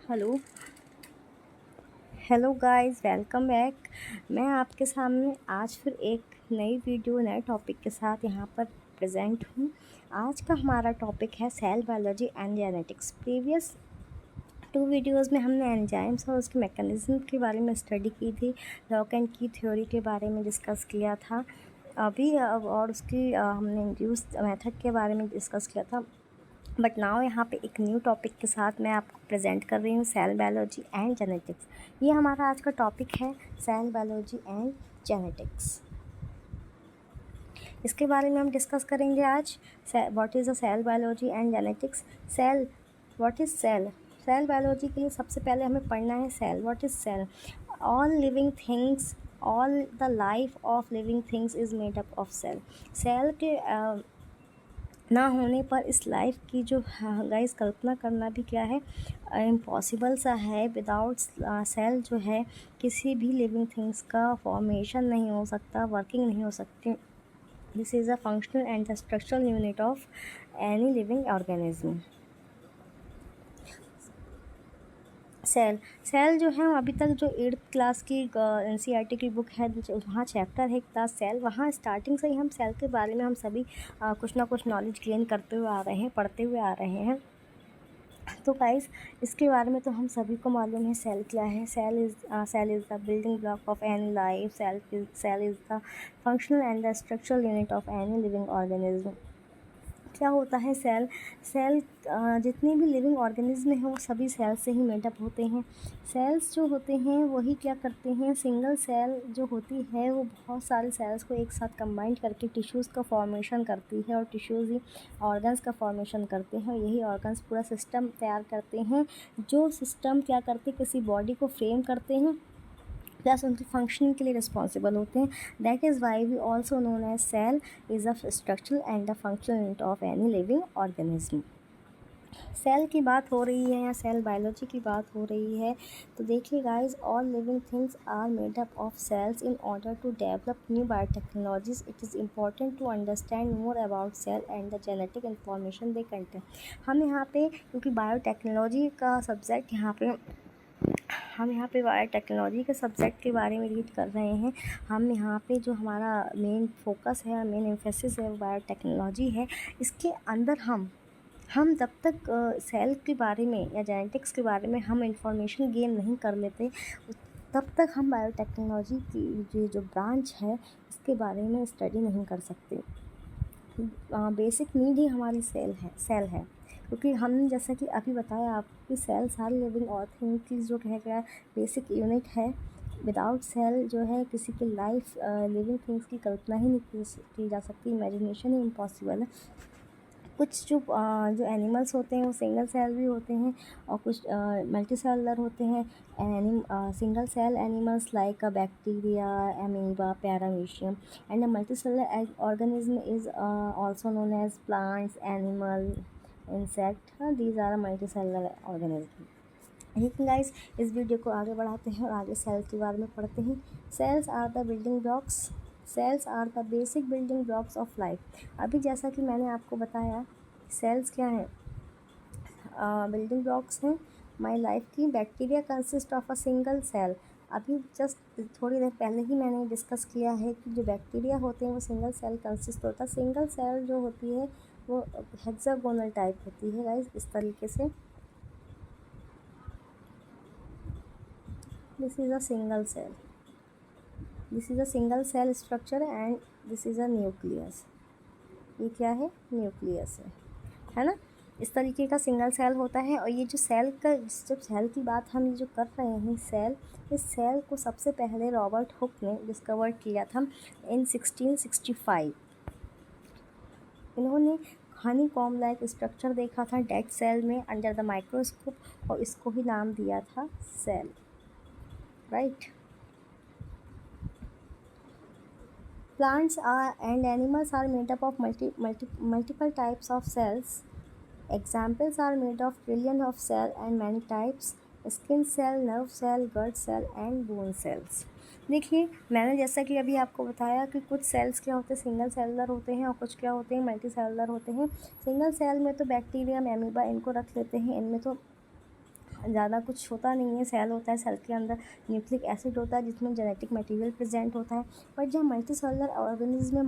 Hello hello guys, welcome back. मैं आपके सामने आज फिर एक नई वीडियो नए टॉपिक के साथ यहाँ पर प्रेजेंट हूँ। आज का हमारा टॉपिक है cell biology and genetics. Previous two videos में हमने एंजाइम्स और उसके मैकेनिज्म के बारे में स्टडी की थी, लॉक एंड की थ्योरी के बारे में डिस्कस किया था अभी और उसकी हमने इंड्यूस मेथड के बारे में डिस्कस किया था। बट नाउ यहाँ पे एक न्यू टॉपिक के साथ मैं आपको प्रेजेंट कर रही हूँ, सेल बायोलॉजी एंड जेनेटिक्स। ये हमारा आज का टॉपिक है, सेल बायोलॉजी एंड जेनेटिक्स। इसके बारे में हम डिस्कस करेंगे आज। What is a cell biology and genetics. Cell, what is cell. Cell biology के लिए सबसे पहले हमें पढ़ना है cell. What is cell. All living things, all the life of living things is made up of cell. Cell के ना होने पर इस लाइफ की जो गाइस कल्पना करना भी क्या है, इम्पॉसिबल सा है। विदाउट सेल जो है किसी भी लिविंग थिंग्स का फॉर्मेशन नहीं हो सकता, वर्किंग नहीं हो सकती। This is a functional and the structural unit of any living organism. Cell जो है अभी तक जो 8th क्लास की NCERT की बुक है, वहाँ चैप्टर है क्लास सेल। वहाँ स्टार्टिंग से ही हम सेल के बारे में हम सभी कुछ ना कुछ नॉलेज गेन करते हुए आ रहे हैं, पढ़ते हुए आ रहे हैं। तो गाइस इसके बारे में तो हम सभी को मालूम है सेल क्या है। Cell is the building block of any life. Cell is the functional and the structural unit of any living organism. क्या होता है सेल। सेल जितने भी लिविंग ऑर्गेनिज्म हैं वो सभी सेल से ही मेडअप होते हैं। सेल्स जो होते हैं वही क्या करते हैं, सिंगल सेल जो होती है वो बहुत सारे सेल्स को एक साथ कंबाइन करके टिश्यूज़ का फॉर्मेशन करती है, और टिश्यूज़ ही ऑर्गन्स का फॉर्मेशन करते हैं, और यही ऑर्गन्स पूरा सिस्टम तैयार करते हैं। जो सिस्टम क्या करते हैं, किसी बॉडी को फ्रेम करते हैं, प्लस उनकी फंक्शनिंग के लिए रिस्पॉन्सिबल होते हैं। That is why we also known as cell is a structural and a functional unit of any living organism. Cell की बात हो रही है या सेल बायोलॉजी की बात हो रही है, तो देखिए guys, all living things are made up of cells. In order to develop new biotechnologies it is important to understand more about cell and the genetic information they contain. हम यहाँ पे क्योंकि बायोटेक्नोलॉजी का सब्जेक्ट हम यहाँ पे biotechnology के subject के बारे में रीड कर रहे हैं। हम यहाँ पे जो हमारा मेन फोकस है, मेन एम्फेसिस है, वो बायोटेक्नोलॉजी है। इसके अंदर हम जब तक सेल के बारे में या जेनेटिक्स के बारे में हम इंफॉर्मेशन गेन नहीं कर लेते, तब तक हम बायोटेक्नोलॉजी की जो ब्रांच है इसके बारे में स्टडी नहीं कर सकते। बेसिक नीड ही हमारी सेल है, क्योंकि हमने जैसा कि अभी बताया आपको कि सेल सारी लिविंग थिंग की जो कह गया बेसिक यूनिट है। विदाउट सेल जो है किसी की लाइफ लिविंग थिंग्स की कल्पना ही नहीं की जा सकती, इमेजिनेशन ही इम्पॉसिबल है। कुछ जो एनिमल्स होते हैं वो सिंगल सेल भी होते हैं, और कुछ मल्टी सेलुलर होते हैं। Single cell animals like a bacteria, amoeba, paramecium, and a multicellular organism is also known as plants, animal, insect. These are multicellular organism. लेकिन गाइस इस वीडियो को आगे बढ़ाते हैं और आगे सेल के बारे में पढ़ते हैं। Cells are the building blocks. Cells are the basic building blocks of life. अभी जैसा कि मैंने आपको बताया, सेल्स क्या हैं, बिल्डिंग ब्लॉक्स हैं माई लाइफ की। Bacteria consist of a single cell. अभी जस्ट थोड़ी देर पहले ही मैंने डिस्कस किया है कि जो बैक्टीरिया होते हैं वो सिंगल सेल कंसिस्ट होता है। सिंगल सेल जो होती है वो हेक्सागोनल टाइप होती है गाइस, इस तरीके से। This is a single cell, this is a single cell structure and this is a nucleus. ये क्या है, न्यूक्लियस है ना। इस तरीके का सिंगल सेल होता है। और ये जो सेल का, जब सेल की बात हम जो कर रहे हैं, सेल, इस सेल को सबसे पहले रॉबर्ट हुक ने डिस्कवर किया था इन 1665। इन्होंने हनी कॉम लाइक स्ट्रक्चर देखा था डेड सेल में अंडर द माइक्रोस्कोप, और इसको ही नाम दिया था cell, right. Plants and animals are made up of multiple types of cells. Examples are made of trillion of cells and many types: skin cell, nerve cell, gut cell and bone cells. देखिए, मैंने जैसा कि अभी आपको बताया कि कुछ sales क्या होते हैं, सिंगल सेलुलर होते हैं, और कुछ क्या होते हैं, मल्टी सेलुलर होते हैं। सिंगल सेल में तो बैक्टीरिया, एमीबा, इनको रख लेते हैं। इनमें तो ज़्यादा कुछ होता नहीं है। सेल होता है, सेल के अंदर न्यूक्लिक एसिड होता है जिसमें जेनेटिक मटेरियल प्रेजेंट होता है। बट जब मल्टीसेलुलर ऑर्गेनिज्म में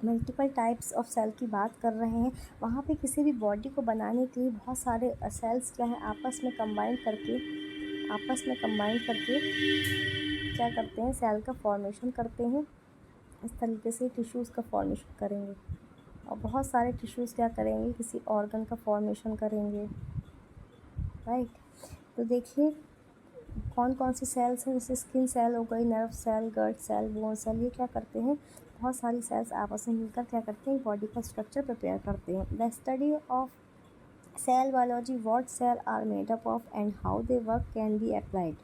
मल्टीपल टाइप्स ऑफ सेल की बात कर रहे हैं, वहाँ पे किसी भी बॉडी को बनाने के लिए बहुत सारे सेल्स क्या है आपस में कंबाइन करके क्या करते हैं, सेल का फॉर्मेशन करते हैं। इस तरीके से टिश्यूज़ का फॉर्मेशन करेंगे और बहुत सारे टिश्यूज़ क्या करेंगे, किसी ऑर्गन का फॉर्मेशन करेंगे, राइट। तो देखिए कौन कौन सी सेल्स हैं, जैसे स्किन सेल हो गई, नर्व सेल, गट सेल, बोन सेल, ये क्या करते हैं, बहुत सारी सेल्स आपस में मिलकर क्या करते हैं, बॉडी का स्ट्रक्चर प्रिपेयर करते हैं। The study of cell biology, what cell are made up of and how they work can be applied.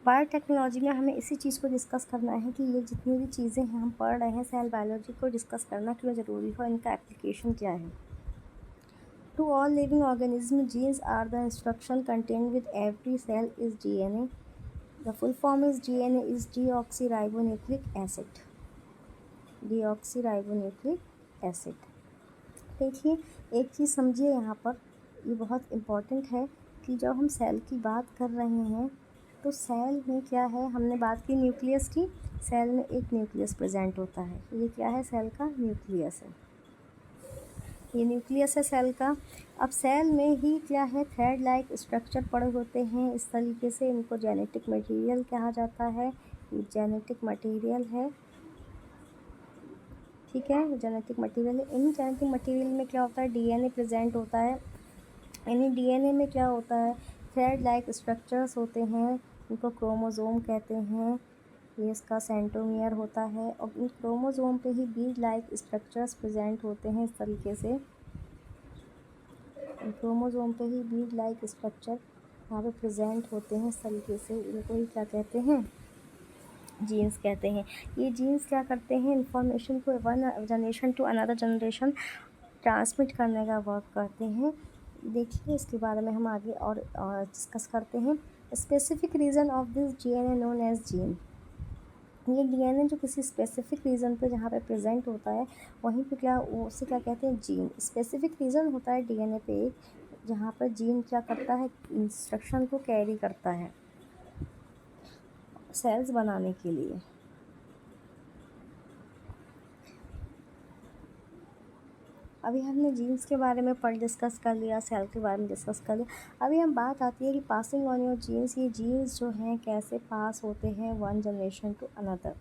Biotechnology में हमें इसी चीज़ को डिस्कस करना है कि ये जितनी भी चीज़ें हैं हम पढ़ रहे हैं, सेल बायोलॉजी को डिस्कस करना क्यों ज़रूरी हो, इनका एप्लीकेशन क्या है। To all living organism, genes are the instruction content with every cell is DNA. The full form is DNA is deoxyribonucleic acid. deoxyribonucleic acid. देखिए एक चीज़ समझिए यहाँ पर, ये बहुत इम्पॉर्टेंट है कि जब हम सेल की बात कर रहे हैं तो सेल में क्या है, हमने बात की न्यूक्लियस की, सेल में एक न्यूक्लियस प्रेजेंट होता है। ये क्या है, सेल का न्यूक्लियस है, ये न्यूक्लियस है सेल का। अब सेल में ही क्या है, थ्रेड लाइक स्ट्रक्चर पड़े होते हैं इस तरीके से, इनको जेनेटिक मटेरियल कहा जाता है। ये जेनेटिक मटेरियल है, ठीक है, जेनेटिक मटेरियल है। इन जेनेटिक मटेरियल में क्या होता है, DNA प्रेजेंट होता है। यानी DNA में क्या होता है, थ्रेड लाइक स्ट्रक्चर्स होते हैं, इनको क्रोमोसोम कहते हैं। ये इसका सेंट्रोमियर होता है और इन क्रोमोसोम पे ही बीड लाइक स्ट्रक्चर्स प्रेजेंट होते हैं इस तरीके से। क्रोमोसोम पे ही बीड लाइक स्ट्रक्चर यहाँ पे प्रेजेंट होते हैं इस तरीके से। इनको ही क्या कहते हैं, जीन्स कहते हैं। ये जीन्स क्या करते हैं, इंफॉर्मेशन को one generation to another generation transmit करने का वर्क करते हैं। देखिए इसके बारे में हम आगे और डिस्कस करते हैं। Specific reason of this DNA known as gene. ये DNA जो किसी स्पेसिफिक रीज़न पे जहाँ पे प्रेजेंट होता है वहीं पे क्या, उसे क्या कहते हैं, जीन। स्पेसिफिक रीज़न होता है DNA पे जहाँ पर जीन क्या करता है, इंस्ट्रक्शन को कैरी करता है सेल्स बनाने के लिए। अभी हमने जीन्स के बारे में डिस्कस कर लिया, सेल के बारे में डिस्कस कर लिया। अभी हम बात आती है कि पासिंग ऑन योर जीन्स। ये जीन्स जो हैं कैसे पास होते हैं one generation to another.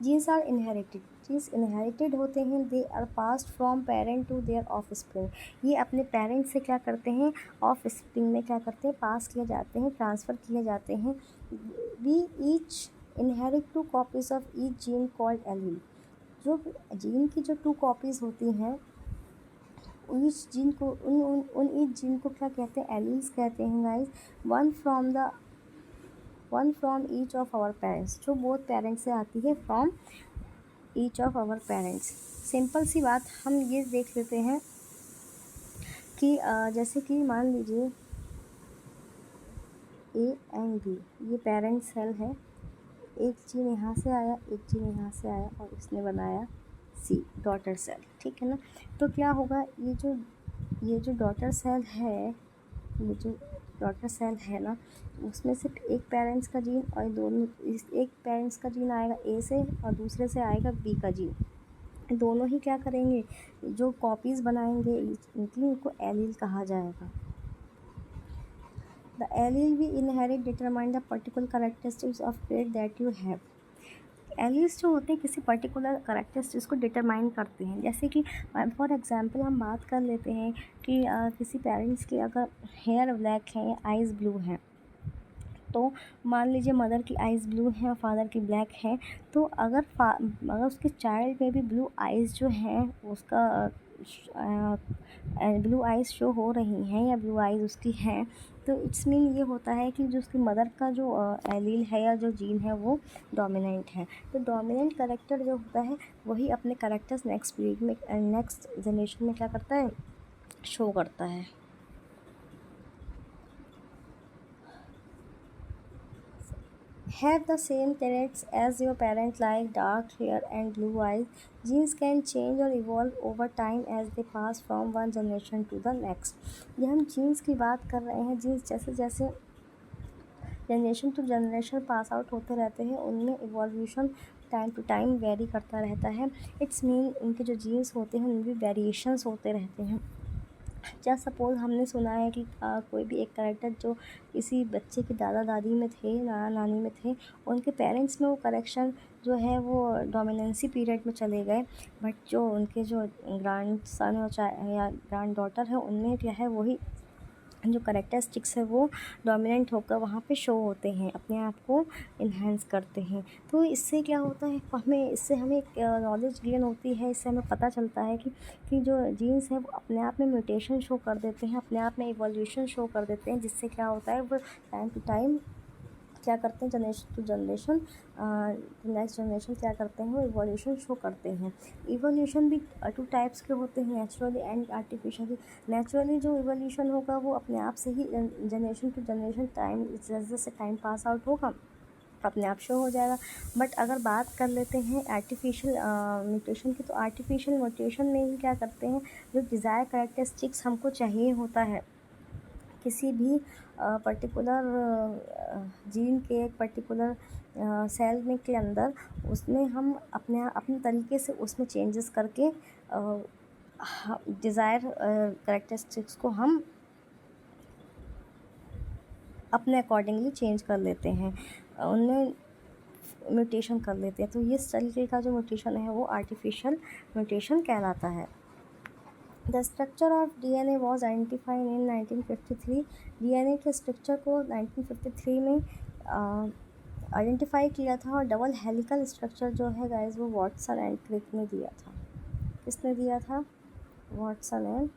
Genes are inherited, genes inherited होते हैं। They are passed from parent to their offspring. ये अपने पेरेंट से क्या करते हैं, ऑफ स्प्रिंग में क्या करते हैं, पास किए जाते हैं, ट्रांसफ़र किए जाते हैं। We each inherit 2 copies of each gene called allele. जो जीन की जो 2 कॉपीज़ होती हैं, ईच जीन को उन ईच जीन को क्या कहते हैं, एलील्स कहते हैं guys. One from each of our parents, जो बोथ पेरेंट्स से आती है, from each of our parents. Simple सी बात हम ये देख लेते हैं कि जैसे कि मान लीजिए A एंड B, ये पेरेंट सेल है। एक जीन यहाँ से आया, एक जीन यहाँ से आया और इसने बनाया C, डॉटर सेल, ठीक है ना। तो क्या होगा, ये जो डॉटर सेल है, ये जो डॉटर सेल है ना, उसमें सिर्फ एक पेरेंट्स का जीन और एक पेरेंट्स का जीन आएगा A से और दूसरे से आएगा B का जीन। दोनों ही क्या करेंगे, जो कॉपीज़ बनाएंगे इनको एलील कहा जाएगा। The allele we inherit determine the particular characteristics of trait that you have. Alleles जो होते हैं किसी पर्टिकुलर करेक्टरिस्टिक्स को डिटरमाइन करते हैं। जैसे कि फॉर एग्जांपल हम बात कर लेते हैं कि किसी पेरेंट्स के अगर हेयर ब्लैक है या आइज़ ब्लू हैं, तो मान लीजिए मदर की आइज़ ब्लू है और फादर की ब्लैक है, तो अगर उसके चाइल्ड में भी ब्लू आइज़ जो हैं, उसका ब्लू आइज़ शो हो रही हैं या ब्लू आइज़ उसकी हैं, तो इट्स मीन ये होता है कि जो उसकी मदर का जो एलील है या जो जीन है वो डोमिनेंट है। तो डोमिनेंट करेक्टर जो होता है वही अपने करेक्टर्स नेक्स्ट पीरियड में, नेक्स्ट जनरेशन में क्या करता है, शो करता है। have the same traits as your parent like dark hair and blue eyes. Genes can change or evolve over time as they pass from one generation to the next. ये हम jeans की बात कर रहे हैं। Genes जैसे जैसे generation to generation pass out होते रहते हैं, उनमें evolution time to time vary करता रहता है। इट्स मीन उनके जो जीन्स होते हैं उनमें वेरिएशंस होते रहते हैं। जस्ट सपोज़ हमने सुना है कि कोई भी एक कैरेक्टर जो किसी बच्चे के दादा दादी में थे, नाना नानी में थे, उनके पेरेंट्स में वो करेक्शन जो है वो डोमिनेंसी पीरियड में चले गए, बट जो उनके जो ग्रैंड सन और चाहे या ग्रैंड डॉटर है उनमें क्या है वही जो करेक्टरिस्टिक्स है वो डोमिनेंट होकर वहाँ पे शो होते हैं, अपने आप को इन्हेंस करते हैं। तो इससे क्या होता है, इससे हमें एक नॉलेज गेन होती है। इससे हमें पता चलता है कि जो जीन्स है वो अपने आप में म्यूटेशन शो कर देते हैं, अपने आप में इवोल्यूशन शो कर देते हैं, जिससे क्या होता है वो टाइम टू टाइम क्या करते हैं, generation to generation next generation क्या करते हैं वो इवोल्यूशन शो करते हैं। इवोल्यूशन भी टू टाइप्स के होते हैं, नेचुरली एंड आर्टिफिशियली। नेचुरली जो इवोल्यूशन होगा वो अपने आप से ही जनरेशन टू जनरेशन टाइम जैसे जैसे टाइम पास आउट होगा अपने आप शो हो जाएगा। बट अगर बात कर लेते हैं आर्टिफिशियल म्यूटेशन की, तो आर्टिफिशियल म्यूटेशन में ही क्या करते हैं, जो डिज़ायर कैरेक्टरिस्टिक्स हमको चाहिए होता है किसी भी पर्टिकुलर जीन के एक पर्टिकुलर सेल में के अंदर, उसमें हम अपने तरीके से उसमें चेंजेस करके डिज़ायर कैरेक्टरिस्टिक्स को हम अपने अकॉर्डिंगली चेंज कर लेते हैं, उनमें म्यूटेशन कर लेते हैं। तो इस तरीके का जो म्यूटेशन है वो आर्टिफिशियल म्यूटेशन कहलाता है। The structure of DNA was identified in 1953। DNA के स्ट्रक्चर को 1953 में आइडेंटिफाई किया था, और डबल हेलिकल स्ट्रक्चर जो है गाइस वो वॉटसन एंड क्रिक ने दिया था। किसने दिया था? Watson and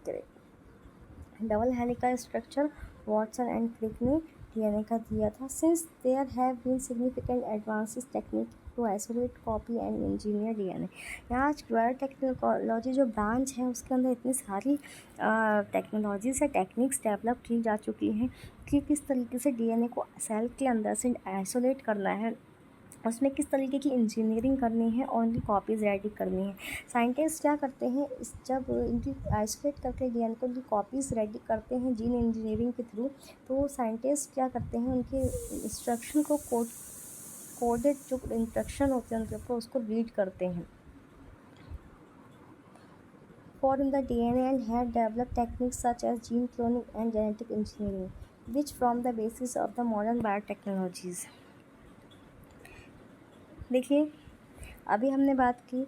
Crick. Double helical structure Watson and Crick ने DNA का दिया था। Since there have been significant advances technique to isolate copy and engineer DNA। यहाँ आज बायोटेक्नोलॉजी जो ब्रांच है उसके अंदर इतनी सारी टेक्नोलॉजी से टेक्निक्स डेवलप की जा चुकी हैं कि किस तरीके से DNA को सेल के अंदर से आइसोलेट करना है, उसमें किस तरीके की इंजीनियरिंग करनी है और उनकी कॉपीज़ रेडी करनी है। साइंटिस्ट क्या करते हैं, जब इनकी आइसोलेट करके DNA को उनकी कॉपीज़ रेडी करते हैं जीन इंजीनियरिंग के थ्रू, तो साइंटिस्ट क्या करते हैं, उनके इंस्ट्रक्शन को कोडेड जो इंस्ट्रक्शन होते हैं उनके ऊपर उसको रीड करते हैं। For in the DNA and have developed techniques such as gene cloning and genetic engineering, which form the basis of the modern biotechnologies। देखिए अभी हमने बात की,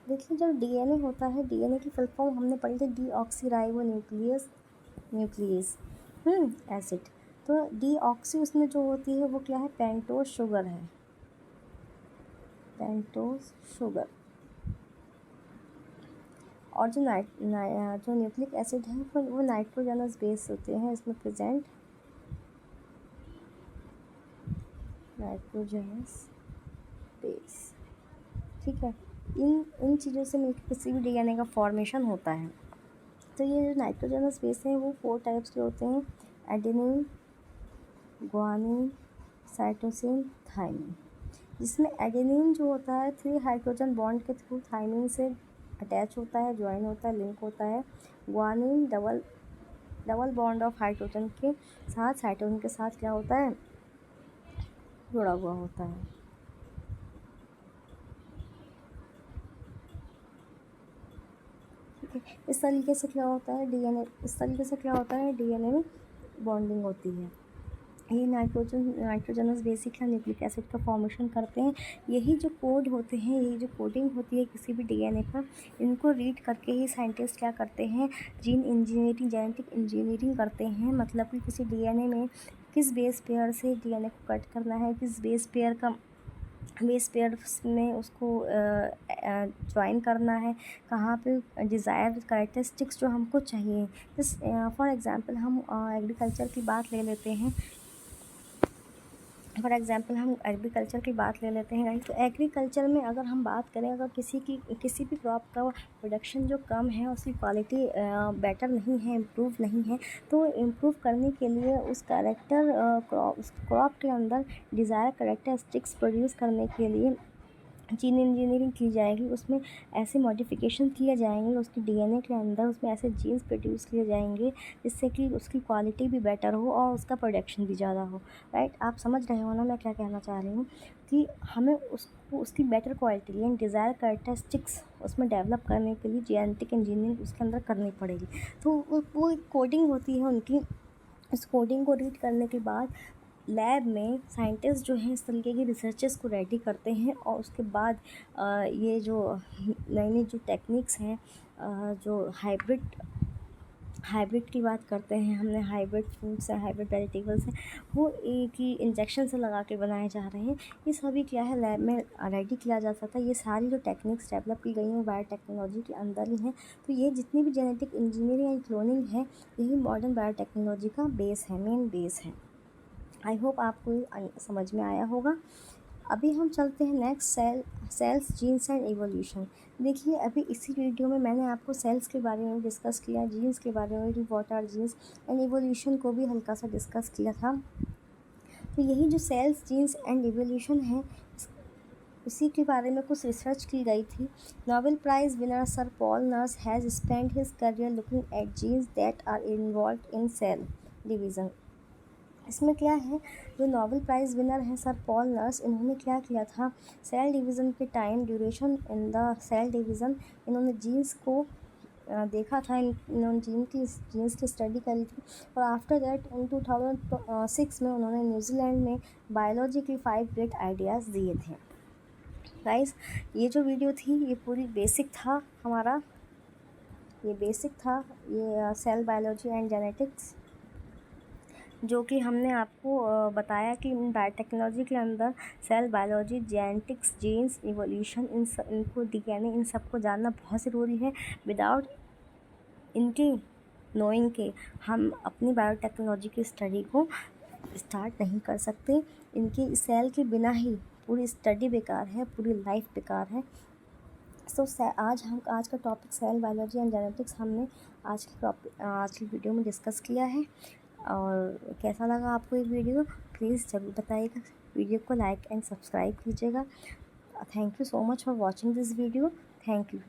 देखिए जब DNA होता है, DNA की फुल फॉर्म हमने पढ़ी थी डीऑक्सीराइबो न्यूक्लियस एसिड। तो डीऑक्सी उसमें जो होती है वो क्या है, पेंटोज शुगर है, पेंटोज शुगर। और जो जो न्यूक्लिक एसिड है वो नाइट्रोजनस बेस होते हैं इसमें प्रेजेंट, नाइट्रोजनस बेस, ठीक है। इन चीज़ों से मिलकर किसी भी DNA का फॉर्मेशन होता है। तो ये जो नाइट्रोजनस बेस है वो 4 टाइप्स के होते हैं, एडेनिन, ग्वानिन, साइटोसिन, थाइमिन। जिसमें एडेनिन जो होता है 3 हाइड्रोजन बॉन्ड के थ्रू थाइमिन से अटैच होता है, ज्वाइन होता है, लिंक होता है। Guanine double bond of hydrogen के साथ साइटोसिन के साथ क्या होता है, जुड़ा हुआ होता है। ठीक है, इस तरीके से क्या होता है DNA में बॉन्डिंग होती है। ये नाइट्रोजनस बेसिक है, न्यूक्लिक एसिड का फॉर्मेशन करते हैं। यही जो कोड होते हैं, यही जो कोडिंग होती है किसी भी DNA पर, इनको रीड करके ही साइंटिस्ट क्या करते हैं, जीन इंजीनियरिंग, जेनेटिक इंजीनियरिंग करते हैं। मतलब कि किसी DNA में किस बेस पेयर से DNA को कट करना है, किस बेस पेयर में उसको ज्वाइन करना है, कहाँ पे डिज़ायर कैरेक्टरिस्टिक्स जो हमको चाहिए। फॉर एग्ज़ाम्पल हम एग्रीकल्चर की बात ले लेते हैं। फॉर एग्ज़ाम्पल हम एग्रीकल्चर की बात ले लेते हैं गाइस। तो एग्रीकल्चर में अगर हम बात करें, अगर किसी भी क्रॉप का प्रोडक्शन जो कम है, उसकी क्वालिटी बेटर नहीं है, इम्प्रूव नहीं है, तो इम्प्रूव करने के लिए उस उस क्रॉप के अंदर डिज़ायर कैरेक्टरिस्टिक्स प्रोड्यूस करने के लिए जीन इंजीनियरिंग की जाएगी। उसमें ऐसे मॉडिफिकेशन किए जाएंगे उसकी डीएनए के अंदर, उसमें ऐसे जीन्स प्रोड्यूस किए जाएंगे जिससे कि उसकी क्वालिटी भी बेटर हो और उसका प्रोडक्शन भी ज़्यादा हो। राइट, आप समझ रहे हो ना मैं क्या कहना चाह रही हूँ, कि हमें उसको उसकी बेटर क्वालिटी यानी डिज़ायर कैरेक्टरिस्टिक्स उसमें डेवलप करने के लिए जेनेटिक इंजीनियरिंग उसके अंदर करनी पड़ेगी। तो वो कोडिंग होती है उनकी। इस कोडिंग को रीड करने के बाद लैब में साइंटिस्ट जो हैं इस तरीके की रिसर्चेस को रेडी करते हैं, और उसके बाद ये जो नई नई जो टेक्निक्स हैं, जो हाइब्रिड की बात करते हैं, हमने हाइब्रिड फूड्स हैं, हाइब्रिड वेजिटेबल्स हैं, वो एक ही इंजेक्शन से लगा के बनाए जा रहे हैं। ये सभी क्या है, लैब में रेडी किया जा सकता है। ये सारी जो टेक्निक्स डेवलप की गई हैं वो बायोटेक्नोलॉजी के अंदर ही हैं। तो ये जितनी भी जेनेटिक इंजीनियरिंग एंड क्लोनिंग है, यही मॉडर्न बायोटेक्नोलॉजी का बेस है, मेन बेस है। आई होप आपको ये समझ में आया होगा। अभी हम चलते हैं next, cells, genes and evolution. देखिए, अभी इसी वीडियो में मैंने आपको सेल्स के बारे में डिस्कस किया, जीन्स के बारे में, what are genes, and evolution को भी हल्का सा डिस्कस किया था। तो यही जो सेल्स, जीन्स एंड एवोल्यूशन है, इसी के बारे में कुछ रिसर्च की गई थी। Nobel prize winner sir Paul Nurse has spent his career looking at genes that are involve in cell division. इसमें क्या है, जो नोबेल प्राइज़ विनर हैं सर पॉल नर्स, इन्होंने क्या किया था, सेल डिवीज़न के time duration in the cell division, इन्होंने जीन्स को देखा था। इन्होंने जीन्स की स्टडी करी थी, और आफ्टर दैट इन 2006 में उन्होंने न्यूजीलैंड में बायोलॉजी की 5 ग्रेट आइडियाज़ दिए थे। गाइस, ये जो वीडियो थी ये पूरी बेसिक था हमारा, ये बेसिक था, ये सेल बायोलॉजी एंड जेनेटिक्स, जो कि हमने आपको बताया कि बायोटेक्नोलॉजी के अंदर cell biology, genetics, genes, evolution, इनको डीएनए, इन सबको जानना बहुत ज़रूरी है। विदाउट इनके नोइंग के हम अपनी बायोटेक्नोलॉजी की स्टडी को स्टार्ट नहीं कर सकते। इनके सेल के बिना ही पूरी स्टडी बेकार है, पूरी लाइफ बेकार है। सो आज का topic cell biology and genetics हमने आज की वीडियो में डिस्कस किया है। और कैसा लगा आपको ये वीडियो, प्लीज़ ज़रूर बताइएगा। वीडियो को लाइक एंड सब्सक्राइब कीजिएगा। Thank you so much for watching this video. Thank you.